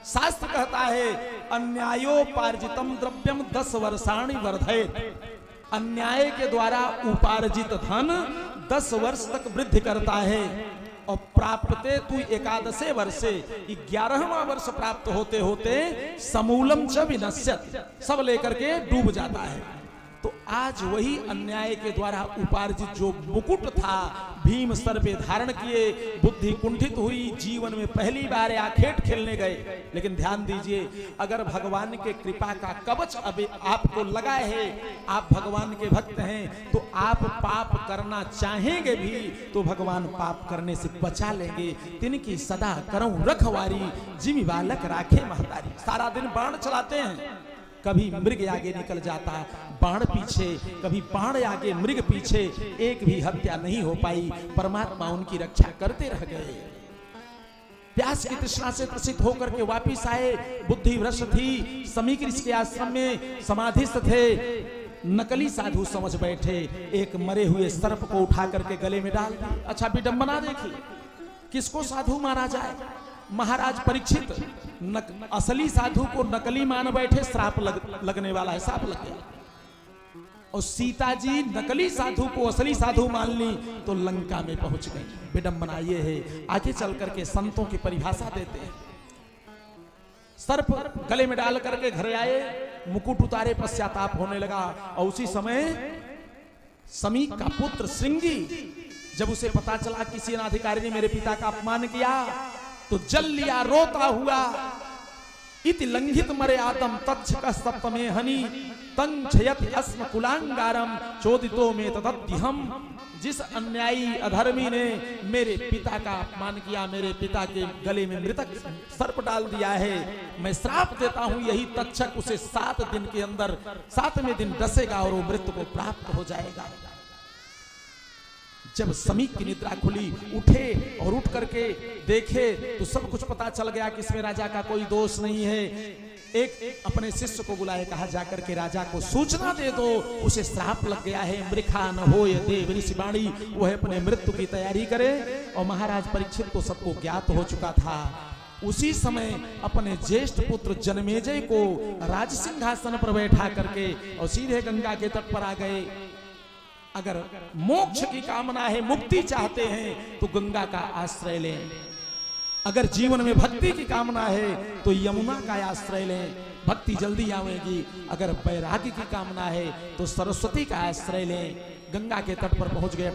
शास्त्र कहता है अन्यायोपार्जितम द्रव्यम 10 वर्षाणि वर्धयेत्। अन्याय के द्वारा उपार्जित धन 10 वर्ष तक वृद्धि करता है। और प्राप्ते तु 11 वर्षे, 11वां वर्ष प्राप्त होते होते समूलम च विनश्यत्, सब लेकर के डूब जाता है। तो आज वही अन्याय के द्वारा उपार्जित जो मुकुट था, भीम सर पे धारण किए, बुद्धि कुंठित हुई, जीवन में पहली बार आखेट खेलने गए। लेकिन ध्यान दीजिए, अगर भगवान के कृपा का कवच अभी आपको लगा है, आप भगवान के भक्त हैं, तो आप पाप करना चाहेंगे भी तो भगवान पाप करने से बचा लेंगे। तिनकी सदा करऊं रखवारी, जिमि बालक राखे महतारी। सारा दिन बाण चलाते हैं, कभी मृग आगे निकल जाता, बाण पीछे, कभी बाण आगे मृग पीछे, एक भी हत्या नहीं हो पाई। परमात्मा उनकी रक्षा करते रह गए। प्यास की तृष्णा से त्रसित होकर के वापिस आए। बुद्धि भ्रष्ट थी, समीक ऋषि के आश्रम में समाधिस्थ थे। नकली साधु समझ बैठे, एक मरे हुए सर्प को उठा करके गले में डाल दिया। अच्छा विडंबना देखी, किसको साधु माना जाए? महाराज परीक्षित असली साधु को नकली मान बैठे, श्राप लगने वाला है, श्राप लग गया। और सीता जी नकली साधु को असली साधु मान ली तो लंका में पहुंच गई। विडंबना ये है। आगे चल करके संतों की परिभाषा देते हैं। सर्प गले में डाल करके घर आए, मुकुट उतारे, पश्चाताप होने लगा। और उसी समय समीक का पुत्र श्रृंगी, जब उसे पता चला किसी अनाधिकारी ने मेरे पिता का अपमान किया, तो जल लिया रोता हुआ। इति लंघित मरे आदम तच्छ सप्तमे हनि तंछयत अस्म कुलांगारम चोदितो में तदद्यहम। जिस अन्यायी अधर्मी ने मेरे पिता का अपमान किया, मेरे पिता के गले में मृतक सर्प डाल दिया है, मैं श्राप देता हूं, यही तक्षक उसे 7 दिन के अंदर 7वें दिन डसेगा और वो मृत्यु को प्राप्त हो जाएगा। जब समीक की निद्रा खुली, उठे और उठ करके देखे तो सब कुछ पता चल गया कि इसमें राजा का कोई दोष नहीं है। एक अपने शिष्य को बुलाए, कहा जाकर के राजा को सूचना दे दो, उसे श्राप लग गया है, मृखा न होय देव ऋषि वाणी, वह अपने मृत्यु की तैयारी करे। और महाराज परीक्षित को सबको ज्ञात हो चुका था। उसी समय अपने ज्येष्ठ पुत्र जनमेजय को राज सिंहासन पर बैठा करके और सीधे गंगा के तट पर आ गए। अगर मोक्ष की कामना है, मुक्ति चाहते हैं, तो गंगा का आश्रय लें। अगर जीवन में भक्ति की कामना है तो यमुना का आश्रय लें, भक्ति जल्दी आवेगी। अगर वैराग्य की कामना है तो सरस्वती का आश्रय लें। गंगा के तट पर पहुंच गए।